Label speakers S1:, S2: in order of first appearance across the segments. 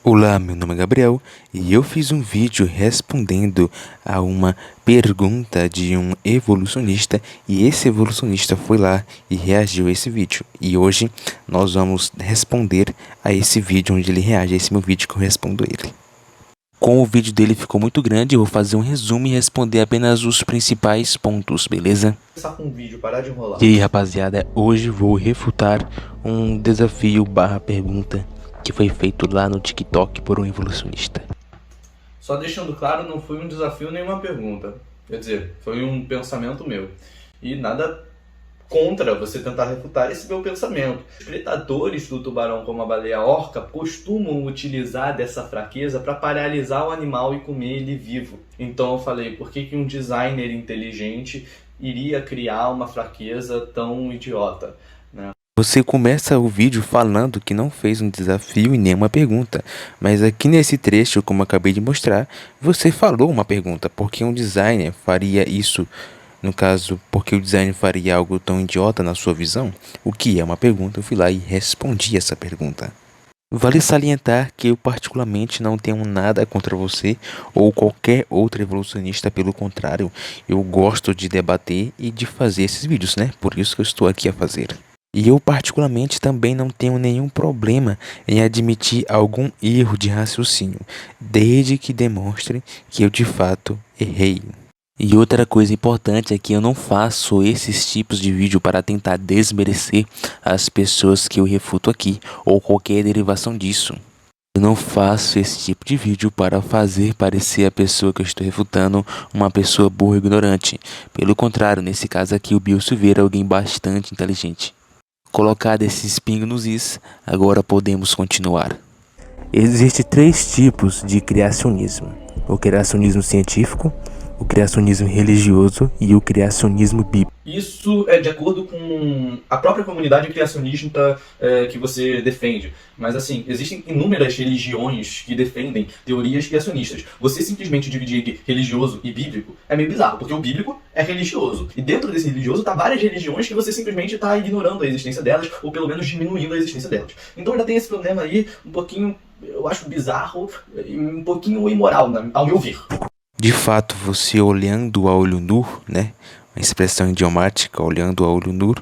S1: Olá, meu nome é Gabriel e eu fiz um vídeo respondendo a uma pergunta de um evolucionista e esse evolucionista foi lá e reagiu a esse vídeo. E hoje nós vamos responder a esse vídeo onde ele reage a esse meu vídeo que eu respondo ele. Como o vídeo dele ficou muito grande, eu vou fazer um resumo e responder apenas os principais pontos, beleza?
S2: Começar com um vídeo, parar de enrolar.
S1: E aí, rapaziada, hoje vou refutar um desafio barra pergunta que foi feito lá no TikTok por um evolucionista.
S2: Só deixando claro, não foi um desafio nem uma pergunta. Quer dizer, foi um pensamento meu. E nada contra você tentar refutar esse meu pensamento. Os predadores do tubarão, como a baleia orca, costumam utilizar dessa fraqueza para paralisar o animal e comer ele vivo. Então eu falei, por que um designer inteligente iria criar uma fraqueza tão idiota, né?
S1: Você começa o vídeo falando que não fez um desafio e nem uma pergunta, mas aqui nesse trecho, como eu acabei de mostrar, você falou uma pergunta, por que um designer faria isso? No caso, por que o designer faria algo tão idiota na sua visão? O que é uma pergunta? Eu fui lá e respondi essa pergunta. Vale salientar que eu particularmente não tenho nada contra você ou qualquer outro evolucionista, pelo contrário, eu gosto de debater e de fazer esses vídeos, né? Por isso que eu estou aqui a fazer. E eu particularmente também não tenho nenhum problema em admitir algum erro de raciocínio, desde que demonstre que eu de fato errei. E outra coisa importante é que eu não faço esses tipos de vídeo para tentar desmerecer as pessoas que eu refuto aqui, ou qualquer derivação disso. Eu não faço esse tipo de vídeo para fazer parecer a pessoa que eu estou refutando uma pessoa burra e ignorante. Pelo contrário, nesse caso aqui o Bill Silveira é alguém bastante inteligente. Colocado esses pingos nos is, agora podemos continuar. Existem três tipos de criacionismo: o criacionismo científico, o criacionismo religioso e o criacionismo bíblico.
S2: Isso é de acordo com a própria comunidade criacionista que você defende. Mas assim, existem inúmeras religiões que defendem teorias criacionistas. Você simplesmente dividir entre religioso e bíblico é meio bizarro, porque o bíblico é religioso. E dentro desse religioso tá várias religiões que você simplesmente está ignorando a existência delas, ou pelo menos diminuindo a existência delas. Então ainda tem esse problema aí, um pouquinho, eu acho bizarro, e um pouquinho imoral, ao meu ver.
S1: De fato, você olhando a olho nu, né? A expressão idiomática, olhando a olho nu,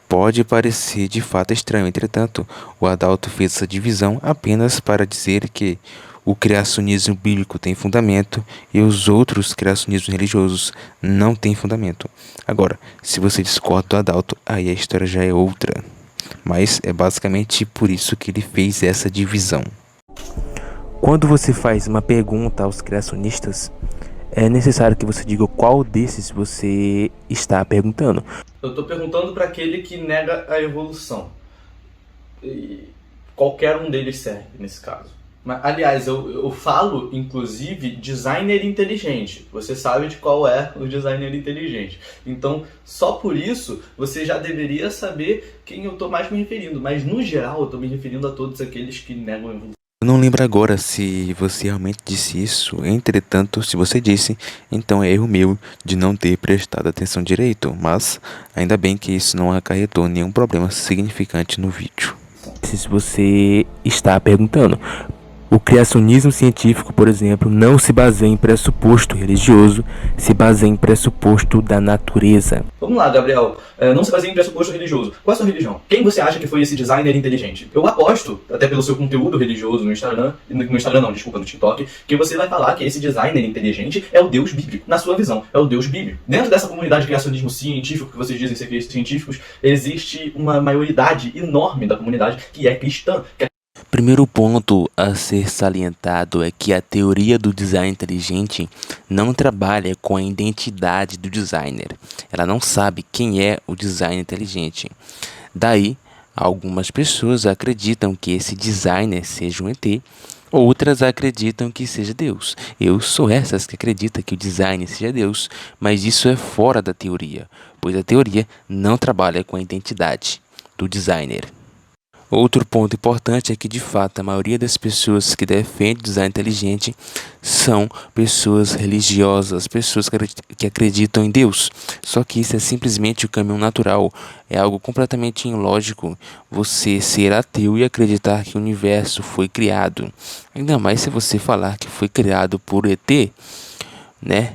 S1: pode parecer de fato estranho. Entretanto, o Adalto fez essa divisão apenas para dizer que o criacionismo bíblico tem fundamento e os outros criacionismos religiosos não têm fundamento. Agora, se você discorda do Adalto, aí a história já é outra. Mas é basicamente por isso que ele fez essa divisão. Quando você faz uma pergunta aos criacionistas, é necessário que você diga qual desses você está perguntando.
S2: Eu estou perguntando para aquele que nega a evolução. E qualquer um deles serve nesse caso. Mas, aliás, eu falo, inclusive, designer inteligente. Você sabe de qual é o designer inteligente. Então, só por isso, você já deveria saber quem eu estou mais me referindo. Mas, no geral, eu estou me referindo a todos aqueles que negam a evolução.
S1: Eu não lembro agora se você realmente disse isso. Entretanto, se você disse, então é erro meu de não ter prestado atenção direito. Mas, ainda bem que isso não acarretou nenhum problema significante no vídeo. Se você está perguntando, o criacionismo científico, por exemplo, não se baseia em pressuposto religioso, se baseia em pressuposto da natureza.
S2: Vamos lá, Gabriel. Não se baseia em pressuposto religioso. Qual é a sua religião? Quem você acha que foi esse designer inteligente? Eu aposto, até pelo seu conteúdo religioso no Instagram não, desculpa, no TikTok, que você vai falar que esse designer inteligente é o Deus bíblico. Na sua visão, é o Deus bíblico. Dentro dessa comunidade de criacionismo científico, que vocês dizem ser científicos, existe uma maioridade enorme da comunidade que é cristã.
S1: Primeiro ponto a ser salientado é que a teoria do design inteligente não trabalha com a identidade do designer. Ela não sabe quem é o design inteligente. Daí, algumas pessoas acreditam que esse designer seja um ET, outras acreditam que seja Deus. Eu sou essas que acreditam que o design seja Deus, mas isso é fora da teoria, pois a teoria não trabalha com a identidade do designer. Outro ponto importante é que, de fato, a maioria das pessoas que defendem o design inteligente são pessoas religiosas, pessoas que acreditam em Deus. Só que isso é simplesmente o caminho natural. É algo completamente ilógico você ser ateu e acreditar que o universo foi criado. Ainda mais se você falar que foi criado por ET, né?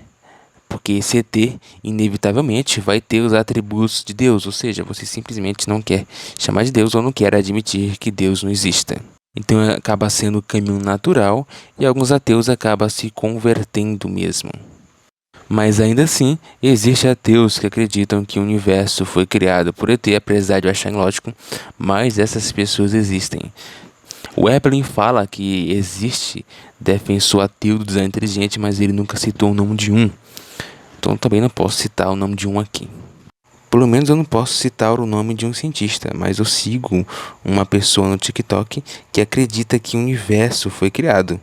S1: Porque esse ET, inevitavelmente, vai ter os atributos de Deus, ou seja, você simplesmente não quer chamar de Deus ou não quer admitir que Deus não exista. Então acaba sendo o caminho natural e alguns ateus acabam se convertendo mesmo. Mas ainda assim, existem ateus que acreditam que o universo foi criado por ET, apesar de eu achar ilógico, mas essas pessoas existem. O Eplin fala que existe defensor ateu do design inteligente, mas ele nunca citou o nome de um. Então também não posso citar o nome de um aqui. Pelo menos eu não posso citar o nome de um cientista, mas eu sigo uma pessoa no TikTok que acredita que o universo foi criado,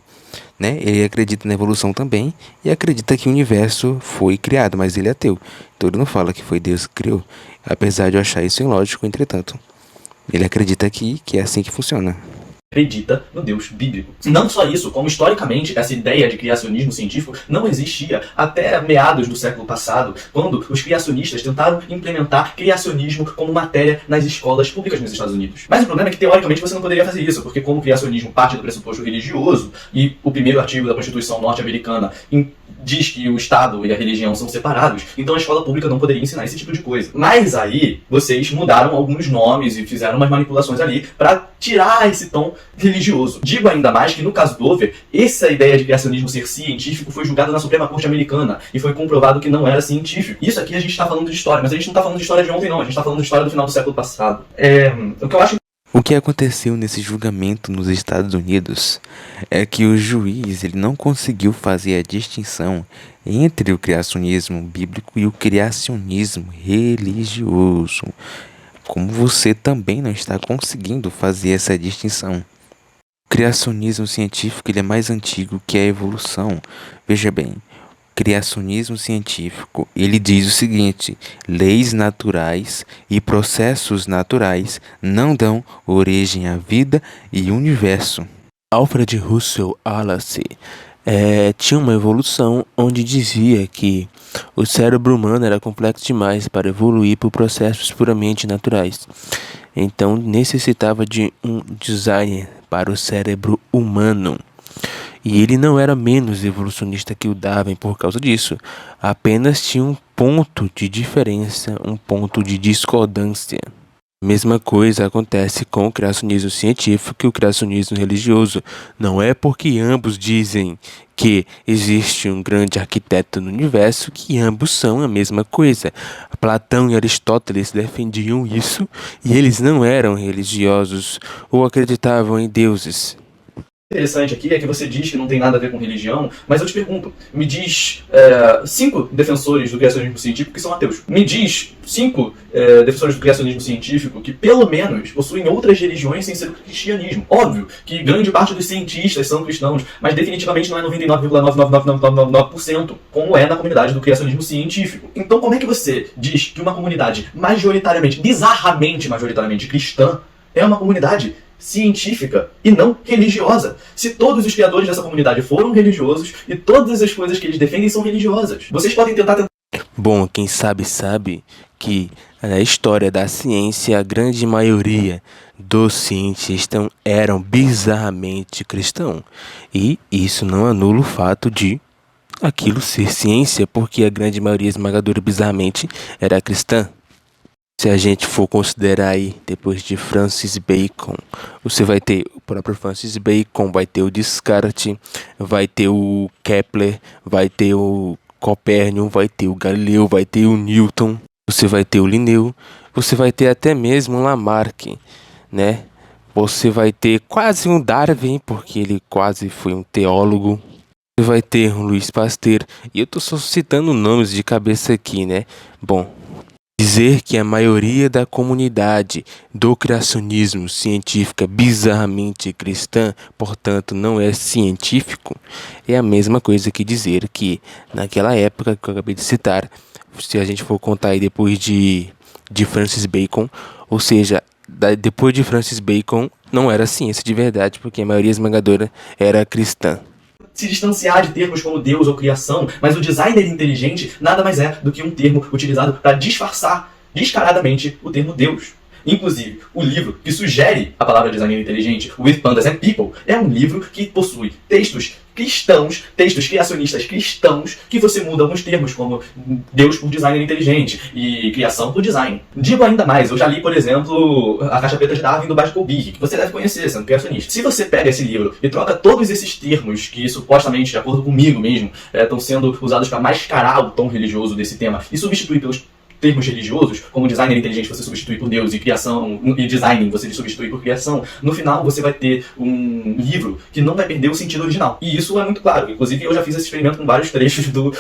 S1: né? Ele acredita na evolução também e acredita que o universo foi criado, mas ele é ateu. Então ele não fala que foi Deus que criou, apesar de eu achar isso ilógico, entretanto. Ele acredita que é assim que funciona.
S2: Acredita no Deus bíblico. Não só isso, como historicamente essa ideia de criacionismo científico não existia até meados do século passado, quando os criacionistas tentaram implementar criacionismo como matéria nas escolas públicas nos Estados Unidos. Mas o problema é que teoricamente você não poderia fazer isso, porque como o criacionismo parte do pressuposto religioso, e o primeiro artigo da Constituição norte-americana diz que o Estado e a religião são separados, então a escola pública não poderia ensinar esse tipo de coisa. Mas aí, vocês mudaram alguns nomes e fizeram umas manipulações ali para tirar esse tom religioso. Digo ainda mais que no caso Dover, essa ideia de criacionismo ser científico foi julgada na Suprema Corte Americana e foi comprovado que não era científico. Isso aqui a gente está falando de história, mas a gente não está falando de história de ontem não, a gente está falando de história do final do século passado. O que eu acho.
S1: O que aconteceu nesse julgamento nos Estados Unidos é que o juiz ele não conseguiu fazer a distinção entre o criacionismo bíblico e o criacionismo religioso, como você também não está conseguindo fazer essa distinção. O criacionismo científico ele é mais antigo que a evolução. Veja bem, criacionismo científico, ele diz o seguinte: leis naturais e processos naturais não dão origem à vida e universo. Alfred Russel Wallace tinha uma evolução onde dizia que o cérebro humano era complexo demais para evoluir por processos puramente naturais. Então necessitava de um designer para o cérebro humano. E ele não era menos evolucionista que o Darwin por causa disso, apenas tinha um ponto de diferença, um ponto de discordância. Mesma coisa acontece com o criacionismo científico e o criacionismo religioso. Não é porque ambos dizem que existe um grande arquiteto no universo que ambos são a mesma coisa. Platão e Aristóteles defendiam isso e eles não eram religiosos ou acreditavam em deuses.
S2: Interessante aqui é que você diz que não tem nada a ver com religião, mas eu te pergunto, me diz 5 defensores do criacionismo científico que são ateus. Me diz 5 defensores do criacionismo científico que pelo menos possuem outras religiões sem ser o cristianismo. Óbvio que grande parte dos cientistas são cristãos, mas definitivamente não é 99,99999%, como é na comunidade do criacionismo científico. Então como é que você diz que uma comunidade majoritariamente, bizarramente majoritariamente cristã, é uma comunidade científica e não religiosa? Se todos os criadores dessa comunidade foram religiosos e todas as coisas que eles defendem são religiosas. Vocês podem tentar...
S1: Bom, quem sabe que na história da ciência a grande maioria dos cientistas eram bizarramente cristãos. E isso não anula o fato de aquilo ser ciência, porque a grande maioria esmagadora bizarramente era cristã. Se a gente for considerar aí, depois de Francis Bacon, você vai ter o próprio Francis Bacon, vai ter o Descartes, vai ter o Kepler, vai ter o Copérnico, vai ter o Galileu, vai ter o Newton, você vai ter o Linneu, você vai ter até mesmo o Lamarck, né? Você vai ter quase um Darwin, porque ele quase foi um teólogo. Você vai ter o Louis Pasteur, e eu tô só citando nomes de cabeça aqui, né? Bom, dizer que a maioria da comunidade do criacionismo científico é bizarramente cristã, portanto não é científico, é a mesma coisa que dizer que naquela época que eu acabei de citar, se a gente for contar aí depois de Francis Bacon, ou seja, depois de Francis Bacon, não era ciência de verdade, porque a maioria esmagadora era cristã.
S2: Se distanciar de termos como Deus ou criação, mas o designer inteligente nada mais é do que um termo utilizado para disfarçar descaradamente o termo Deus. Inclusive, o livro que sugere a palavra designer inteligente, With Pandas and People, é um livro que possui textos cristãos, textos criacionistas cristãos, que você muda alguns termos, como Deus por designer inteligente e criação por design. Digo ainda mais, eu já li, por exemplo, A Caixa Preta de Darwin do Basco Big, que você deve conhecer, sendo criacionista. Se você pega esse livro e troca todos esses termos, que supostamente, de acordo comigo mesmo, estão sendo usados para mascarar o tom religioso desse tema, e substituir pelos termos religiosos, como designer inteligente você substitui por Deus e criação, e design você substitui por criação, no final você vai ter um livro que não vai perder o sentido original. E isso é muito claro. Inclusive eu já fiz esse experimento com vários trechos do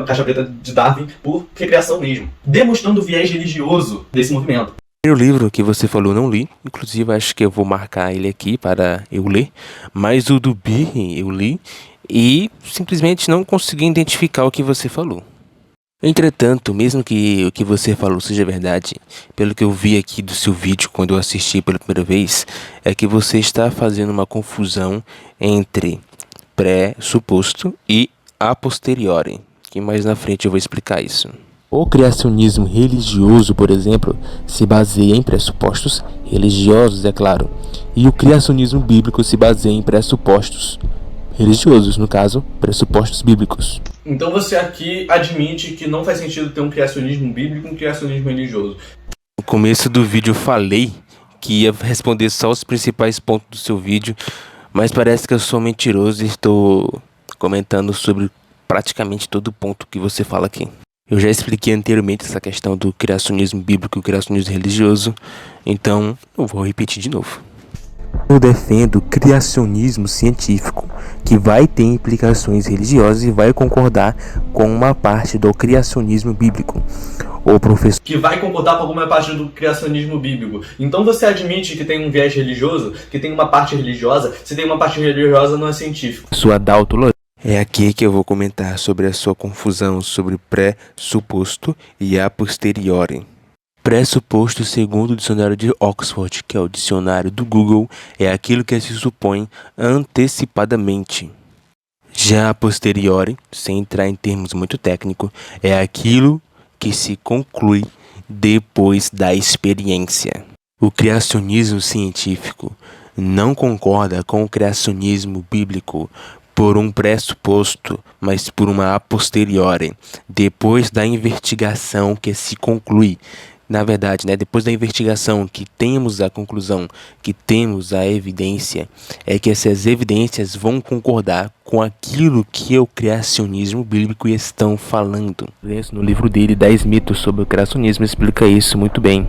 S2: Caixa Preta de Darwin por recriação mesmo, demonstrando o viés religioso desse movimento.
S1: O livro que você falou eu não li, inclusive acho que eu vou marcar ele aqui para eu ler, mas o do Birri eu li e simplesmente não consegui identificar o que você falou. Entretanto, mesmo que o que você falou seja verdade, pelo que eu vi aqui do seu vídeo quando eu assisti pela primeira vez, é que você está fazendo uma confusão entre pré-suposto e a posteriori, que mais na frente eu vou explicar isso. O criacionismo religioso, por exemplo, se baseia em pressupostos religiosos, é claro, e o criacionismo bíblico se baseia em pressupostos religiosos, no caso, pressupostos bíblicos.
S2: Então você aqui admite que não faz sentido ter um criacionismo bíblico e um criacionismo religioso.
S1: No começo do vídeo eu falei que ia responder só os principais pontos do seu vídeo, mas parece que eu sou mentiroso e estou comentando sobre praticamente todo ponto que você fala aqui. Eu já expliquei anteriormente essa questão do criacionismo bíblico e o criacionismo religioso, então eu vou repetir de novo. Eu defendo o criacionismo científico, que vai ter implicações religiosas e vai concordar com uma parte do criacionismo bíblico. O professor
S2: que vai concordar com alguma parte do criacionismo bíblico. Então você admite que tem um viés religioso, que tem uma parte religiosa. Se tem uma parte religiosa, não é científico.
S1: Sua Adalto Lourenço. É aqui que eu vou comentar sobre a sua confusão sobre pressuposto e a posteriori. Pressuposto, segundo o dicionário de Oxford, que é o dicionário do Google, é aquilo que se supõe antecipadamente. Já a posteriori, sem entrar em termos muito técnicos, é aquilo que se conclui depois da experiência. O criacionismo científico não concorda com o criacionismo bíblico por um pressuposto, mas por uma a posteriori, depois da investigação que se conclui. Na verdade, depois da investigação que temos a conclusão, que temos a evidência, é que essas evidências vão concordar com aquilo que o criacionismo bíblico estão falando. No livro dele, 10 mitos sobre o criacionismo, explica isso muito bem.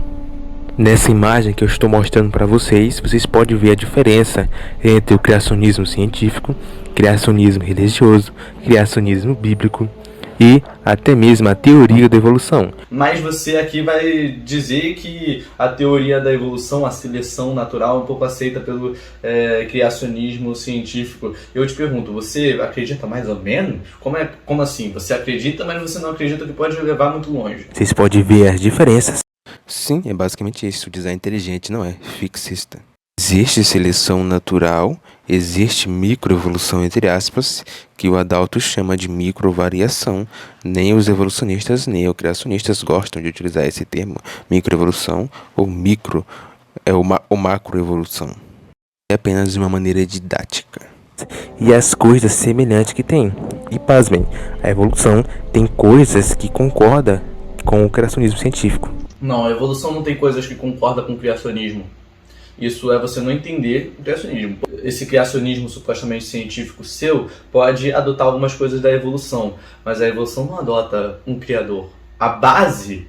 S1: Nessa imagem que eu estou mostrando para vocês podem ver a diferença entre o criacionismo científico, criacionismo religioso, criacionismo bíblico e até mesmo a teoria da evolução.
S2: Mas você aqui vai dizer que a teoria da evolução, a seleção natural, é um pouco aceita pelo criacionismo científico. Eu te pergunto, você acredita mais ou menos? Como assim? Você acredita, mas você não acredita que pode levar muito longe?
S1: Vocês podem ver as diferenças. Sim, é basicamente isso. O design inteligente não é fixista. Existe seleção natural, existe microevolução entre aspas, que o Adalto chama de microvariação. Nem os evolucionistas, nem os criacionistas gostam de utilizar esse termo, microevolução ou macroevolução. É apenas uma maneira didática. E as coisas semelhantes que tem. E pasmem, a evolução tem coisas que concordam com o criacionismo científico.
S2: Não, a evolução não tem coisas que concordam com o criacionismo. Isso é você não entender o criacionismo. Esse criacionismo supostamente científico seu pode adotar algumas coisas da evolução, mas a evolução não adota um criador. A base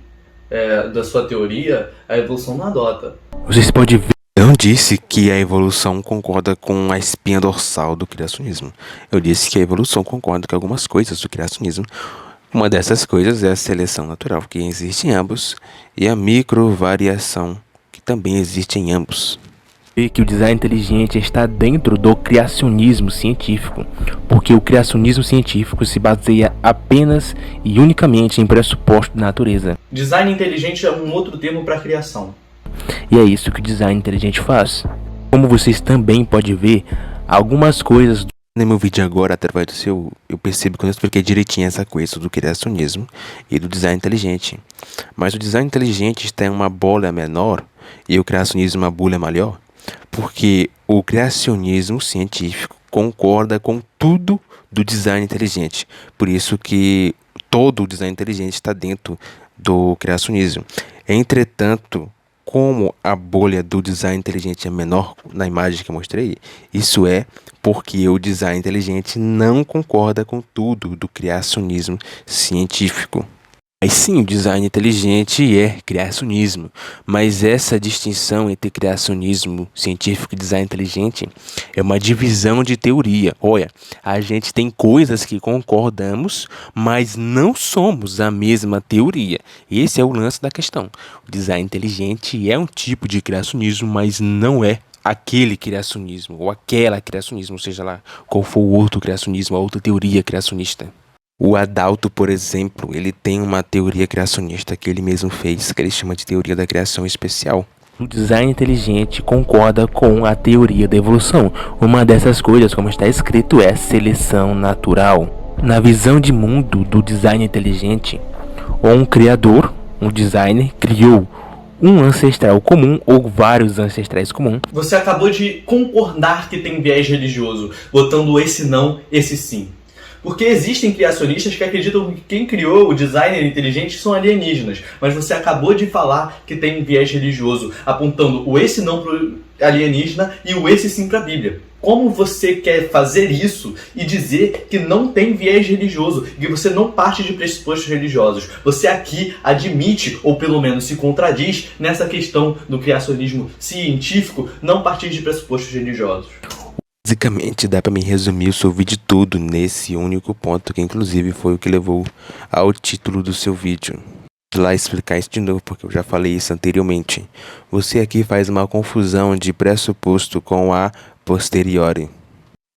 S2: da sua teoria, a evolução não adota.
S1: Vocês podem ver. Eu não disse que a evolução concorda com a espinha dorsal do criacionismo. Eu disse que a evolução concorda com algumas coisas do criacionismo. Uma dessas coisas é a seleção natural, que existe em ambos, e a microvariação, que também existe em ambos. E que o design inteligente está dentro do criacionismo científico, porque o criacionismo científico se baseia apenas e unicamente em pressupostos da natureza.
S2: Design inteligente é um outro termo para criação.
S1: E é isso que o design inteligente faz. Como vocês também podem ver, algumas coisas no meu vídeo agora, através do seu, eu percebo que eu não expliquei direitinho essa coisa do criacionismo e do design inteligente. Mas o design inteligente está em uma bola menor e o criacionismo uma bolha maior, porque o criacionismo científico concorda com tudo do design inteligente. Por isso que todo o design inteligente está dentro do criacionismo. Entretanto, como a bolha do design inteligente é menor na imagem que eu mostrei, isso é porque o design inteligente não concorda com tudo do criacionismo científico. Mas sim, o design inteligente é criacionismo, mas essa distinção entre criacionismo científico e design inteligente é uma divisão de teoria. Olha, a gente tem coisas que concordamos, mas não somos a mesma teoria. Esse é o lance da questão. O design inteligente é um tipo de criacionismo, mas não é aquele criacionismo, ou aquela criacionismo, seja lá qual for o outro criacionismo, a outra teoria criacionista. O Adalto, por exemplo, ele tem uma teoria criacionista que ele mesmo fez, que ele chama de teoria da criação especial. O design inteligente concorda com a teoria da evolução. Uma dessas coisas, como está escrito, é seleção natural. Na visão de mundo do design inteligente, um criador, um designer, criou um ancestral comum ou vários ancestrais comuns.
S2: Você acabou de concordar que tem viés religioso, botando esse não, esse sim. Porque existem criacionistas que acreditam que quem criou o designer inteligente são alienígenas. Mas você acabou de falar que tem viés religioso, apontando o esse não para o alienígena e o esse sim para a Bíblia. Como você quer fazer isso e dizer que não tem viés religioso, que você não parte de pressupostos religiosos? Você aqui admite, ou pelo menos se contradiz, nessa questão do criacionismo científico não partir de pressupostos religiosos.
S1: Basicamente, dá para me resumir o seu vídeo todo nesse único ponto, que inclusive foi o que levou ao título do seu vídeo. Vou lá explicar isso de novo, porque eu já falei isso anteriormente. Você aqui faz uma confusão de pressuposto com a posteriori.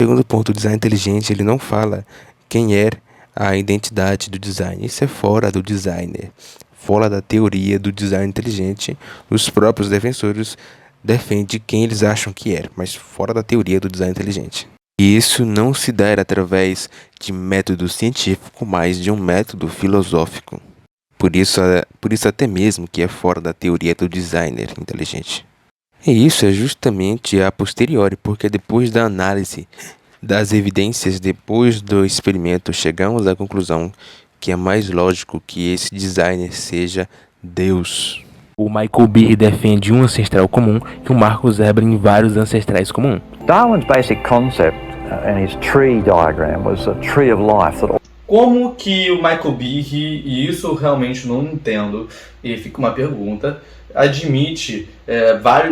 S1: Segundo ponto, o design inteligente ele não fala quem é a identidade do design. Isso é fora do designer, fora da teoria do design inteligente. Os próprios defensores defende quem eles acham que é, mas fora da teoria do design inteligente. E isso não se dá através de método científico, mas de um método filosófico. Por isso até mesmo que é fora da teoria do designer inteligente. E isso é justamente a posteriori, porque depois da análise das evidências, depois do experimento, chegamos à conclusão que é mais lógico que esse designer seja Deus. O Michael Behe defende um ancestral comum e o Marcus Veblen vários ancestrais comuns.
S3: Darwin's basic concept and his tree diagram was a tree of life that...
S2: Como que o Michael Behe, e isso eu realmente não entendo, e fica uma pergunta, admite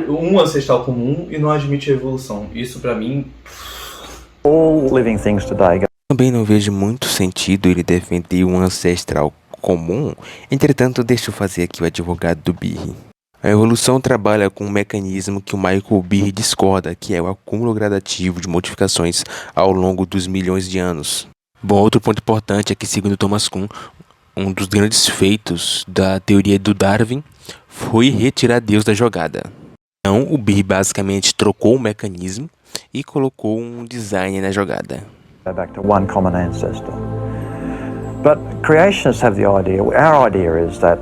S2: um ancestral comum e não admite a evolução? Isso pra mim...
S3: All living things today...
S1: Também não vejo muito sentido ele defender um ancestral comum. Entretanto, deixa eu fazer aqui o advogado do Behe. A evolução trabalha com um mecanismo que o Michael Behe discorda, que é o acúmulo gradativo de modificações ao longo dos milhões de anos. Bom, outro ponto importante é que, segundo Thomas Kuhn, um dos grandes feitos da teoria do Darwin foi retirar Deus da jogada. Então, o Behe basicamente trocou o mecanismo e colocou um design na jogada.
S3: Back to one common ancestor. But creationists have the idea, our idea is that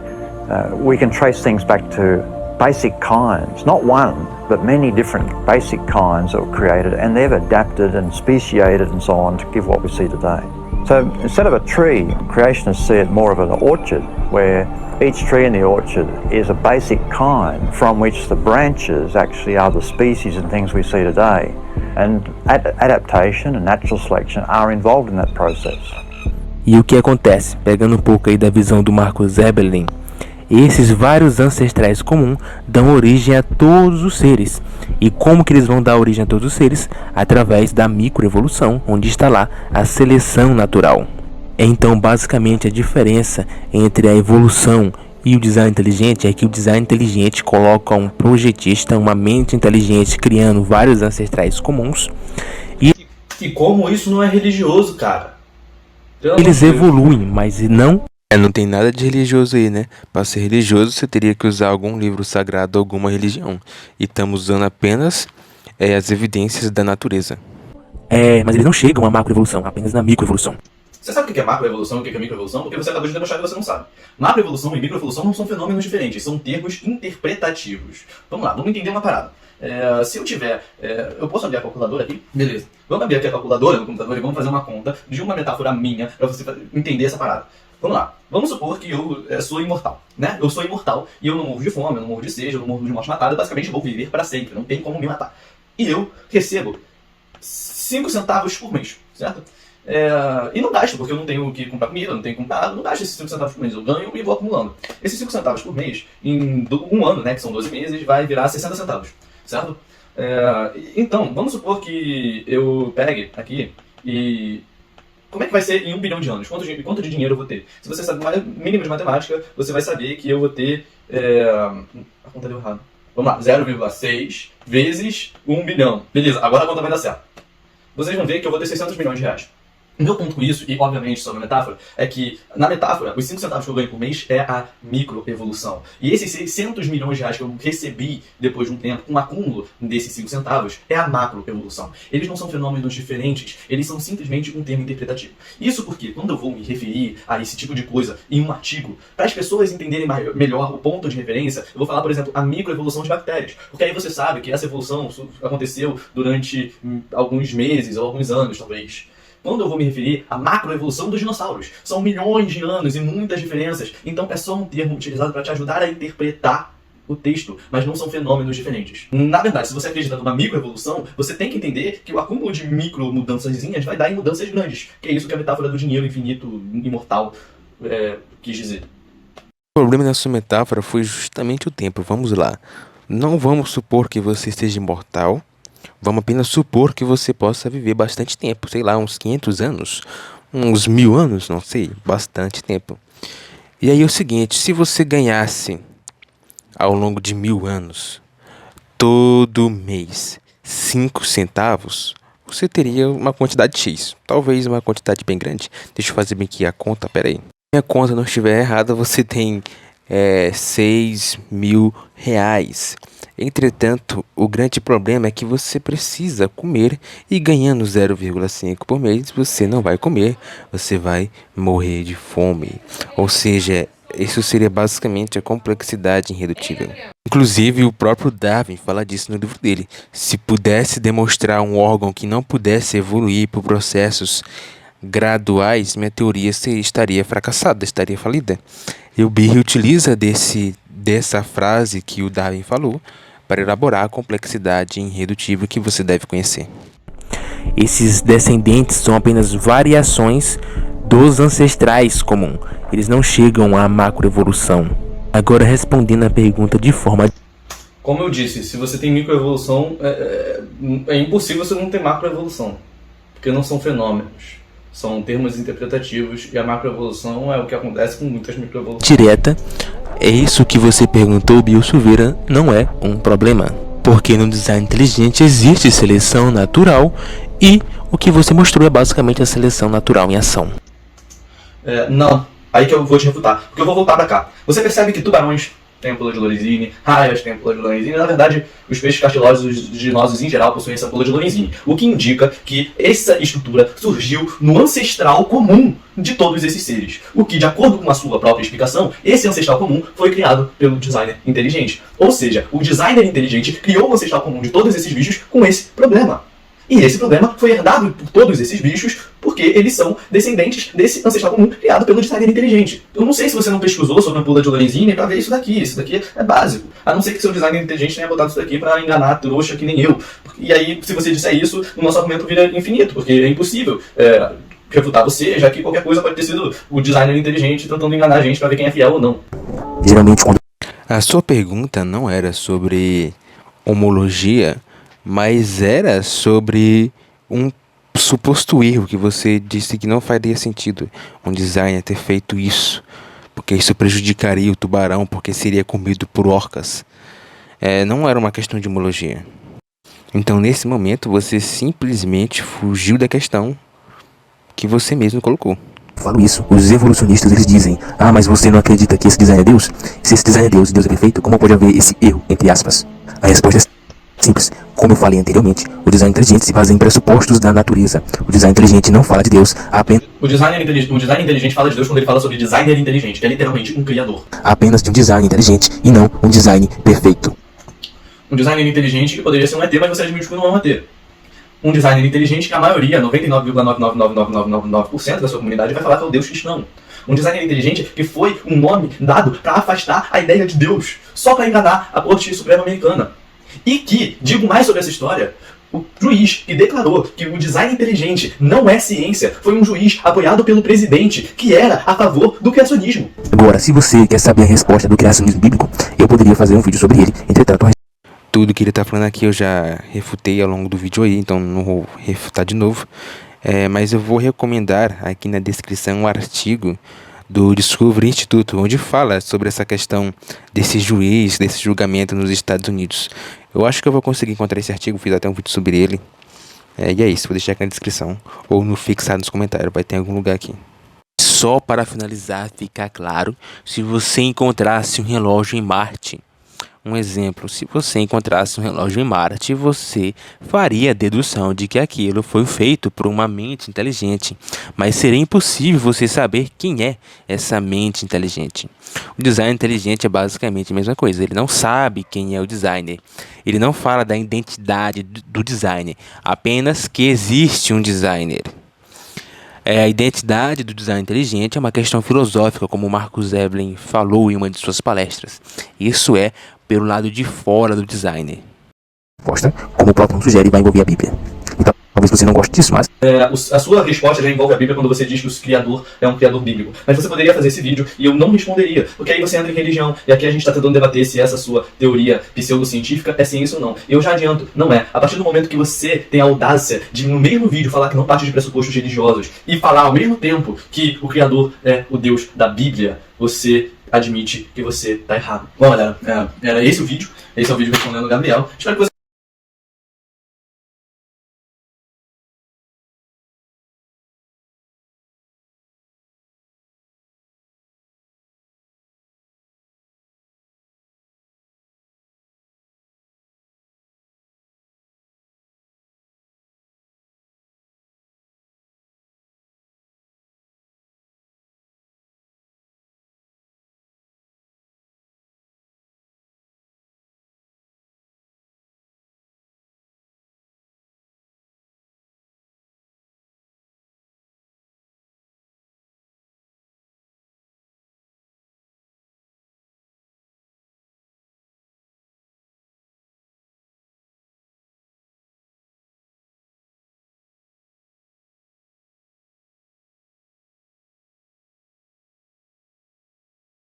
S3: we can trace things back to basic kinds, not one, but many different basic kinds that were created, and they've adapted and speciated and so on to give what we see today. So instead of a tree, creationists see it more of an orchard, where each tree in the orchard is a basic kind from which the branches actually are the species and things we see today. And adaptation and natural selection are involved in that process.
S1: E o que acontece? Pegando um pouco aí da visão do Marcus Veblen, esses vários ancestrais comuns dão origem a todos os seres. E como que eles vão dar origem a todos os seres? Através da microevolução, onde está lá a seleção natural. Então, basicamente, a diferença entre a evolução e o design inteligente é que o design inteligente coloca um projetista, uma mente inteligente, criando vários ancestrais comuns.
S2: E como isso não é religioso, cara?
S1: Eles evoluem, mas não Não tem nada de religioso aí, né? Para ser religioso, você teria que usar algum livro sagrado, alguma religião. E estamos usando apenas as evidências da natureza. Mas eles não chegam à macroevolução, apenas na microevolução.
S2: Você sabe o que é macroevolução e o que é microevolução? Porque você acabou de demonstrar que você não sabe. Macroevolução e microevolução não são fenômenos diferentes, são termos interpretativos. Vamos lá, vamos entender uma parada. Se eu tiver... eu posso abrir a calculadora aqui? Beleza. Vamos abrir aqui a calculadora no computador e vamos fazer uma conta de uma metáfora minha para você entender essa parada. Vamos lá. Vamos supor que eu sou imortal, né? Eu sou imortal e eu não morro de fome, eu não morro de sede, eu não morro de morte matada, basicamente eu vou viver para sempre, não tem como me matar. E eu recebo 5 centavos por mês, certo? E não gasto, porque eu não tenho que comprar comida, não tenho que comprar, não gasto esses 5 centavos por mês, eu ganho e vou acumulando. Esses 5 centavos por mês, em um ano, né, que são 12 meses, vai virar 60 centavos, certo? Então, vamos supor que eu pegue aqui e... Como é que vai ser em 1 bilhão de anos? Quanto de dinheiro eu vou ter? Se você sabe o mínimo de matemática, você vai saber que eu vou ter... A conta deu errado. Vamos lá, 0,6 vezes 1 bilhão. Beleza, agora a conta vai dar certo. Vocês vão ver que eu vou ter 600 milhões de reais. O meu ponto com isso, e obviamente sobre a metáfora, é que na metáfora, os 5 centavos que eu ganho por mês é a microevolução. E esses 600 milhões de reais que eu recebi depois de um tempo, um acúmulo desses 5 centavos, é a macroevolução. Eles não são fenômenos diferentes, eles são simplesmente um termo interpretativo. Isso porque, quando eu vou me referir a esse tipo de coisa em um artigo, para as pessoas entenderem melhor o ponto de referência, eu vou falar, por exemplo, a microevolução de bactérias. Porque aí você sabe que essa evolução aconteceu durante alguns meses ou alguns anos, talvez. Quando eu vou me referir à macroevolução dos dinossauros, são milhões de anos e muitas diferenças. Então é só um termo utilizado para te ajudar a interpretar o texto, mas não são fenômenos diferentes. Na verdade, se você acredita numa microevolução, você tem que entender que o acúmulo de micro mudançazinhas vai dar em mudanças grandes, que é isso que a metáfora do dinheiro infinito, imortal, quis dizer.
S1: O problema da sua metáfora foi justamente o tempo. Vamos lá. Não vamos supor que você esteja imortal. Vamos apenas supor que você possa viver bastante tempo, sei lá, uns 500 anos, uns 1000 anos, não sei, bastante tempo. E aí é o seguinte, se você ganhasse ao longo de 1000 anos, todo mês, 5 centavos, você teria uma quantidade X, talvez uma quantidade bem grande. Deixa eu fazer bem aqui a conta, peraí. Se minha conta não estiver errada, você tem 6.000 reais. Entretanto, o grande problema é que você precisa comer e ganhando 0,5 por mês, você não vai comer, você vai morrer de fome. Ou seja, isso seria basicamente a complexidade irredutível. Inclusive, o próprio Darwin fala disso no livro dele. Se pudesse demonstrar um órgão que não pudesse evoluir por processos graduais, minha teoria estaria fracassada, estaria falida. E o Behe utiliza dessa frase que o Darwin falou para elaborar a complexidade irredutível que você deve conhecer. Esses descendentes são apenas variações dos ancestrais comuns. Eles não chegam à macroevolução. Agora, respondendo a pergunta de forma...
S2: Como eu disse, se você tem microevolução, é impossível você não ter macroevolução. Porque não são fenômenos. São termos interpretativos e a macroevolução é o que acontece com muitas microevoluções.
S1: Direta, é isso que você perguntou, Bill Silveira, não é um problema. Porque no design inteligente existe seleção natural e o que você mostrou é basicamente a seleção natural em ação.
S2: Não, aí que eu vou te refutar, porque eu vou voltar pra cá. Você percebe que tubarões têm ampola de Lorenzini, raias têm ampola de Lorenzini, na verdade, os peixes cartilosos ginosos em geral possuem essa ampola de Lorenzini, o que indica que essa estrutura surgiu no ancestral comum de todos esses seres, o que, de acordo com a sua própria explicação, esse ancestral comum foi criado pelo designer inteligente. Ou seja, o designer inteligente criou o ancestral comum de todos esses bichos com esse problema. E esse problema foi herdado por todos esses bichos porque eles são descendentes desse ancestral comum criado pelo designer inteligente. Eu não sei se você não pesquisou sobre a ampola de Lorenzini para ver isso daqui é básico. A não ser que seu designer inteligente tenha botado isso daqui para enganar a trouxa que nem eu. E aí, se você disser isso, o nosso argumento vira infinito, porque é impossível refutar você, já que qualquer coisa pode ter sido o designer inteligente tentando enganar a gente para ver quem é fiel ou não.
S1: Geralmente, a sua pergunta não era sobre homologia, mas era sobre um suposto erro que você disse que não faria sentido um designer ter feito isso, porque isso prejudicaria o tubarão, porque seria comido por orcas. Não era uma questão de homologia. Então, nesse momento, você simplesmente fugiu da questão que você mesmo colocou. falo isso, os evolucionistas eles dizem: ah, mas você não acredita que esse design é Deus? Se esse design é Deus e Deus é perfeito, como pode haver esse erro, entre aspas? A resposta é simples. Como eu falei anteriormente, o design inteligente se baseia em pressupostos da natureza. O design inteligente não fala de Deus apenas...
S2: O design inteligente fala de Deus quando ele fala sobre designer inteligente, que é literalmente um criador.
S1: apenas de um design inteligente e não um design perfeito.
S2: Um designer inteligente que poderia ser um ET, mas você admite que não é um ET. Um designer inteligente que a maioria, 99,99999% da sua comunidade, vai falar que é o Deus cristão. Um designer inteligente que foi um nome dado para afastar a ideia de Deus, só para enganar a Corte Suprema Americana. E que, digo mais sobre essa história, o juiz que declarou que o design inteligente não é ciência foi um juiz apoiado pelo presidente, que era a favor do criacionismo.
S1: Agora, se você quer saber a resposta do criacionismo bíblico, eu poderia fazer um vídeo sobre ele. Entretanto, tudo que ele está falando aqui eu já refutei ao longo do vídeo aí, então não vou refutar de novo. Mas eu vou recomendar aqui na descrição um artigo do Discovery Institute, onde fala sobre essa questão desse juiz, desse julgamento nos Estados Unidos. Eu acho que eu vou conseguir encontrar esse artigo, fiz até um vídeo sobre ele. E é isso, vou deixar aqui na descrição, ou no fixado nos comentários, vai ter em algum lugar aqui. Só para finalizar, ficar claro, se você encontrasse um relógio em Marte, um exemplo, se você encontrasse um relógio em Marte, você faria a dedução de que aquilo foi feito por uma mente inteligente, mas seria impossível você saber quem é essa mente inteligente. O design inteligente é basicamente a mesma coisa, ele não sabe quem é o designer, ele não fala da identidade do designer, apenas que existe um designer. A identidade do design inteligente é uma questão filosófica, como o Marcus Evelyn falou em uma de suas palestras. Isso é pelo lado de fora do designer. Como o próprio nome sugere, vai envolver a Bíblia. Então, talvez você não goste disso, mas...
S2: A sua resposta já envolve a Bíblia quando você diz que o criador é um criador bíblico. Mas você poderia fazer esse vídeo e eu não responderia, porque aí você entra em religião, e aqui a gente está tentando debater se essa sua teoria pseudocientífica é ciência ou não. Eu já adianto, não é. A partir do momento que você tem a audácia de, no mesmo vídeo, falar que não parte de pressupostos religiosos e falar ao mesmo tempo que o criador é o Deus da Bíblia, você admite que você está errado. Bom, galera, era esse o vídeo. Esse é o vídeo respondendo o Gabriel. Espero que você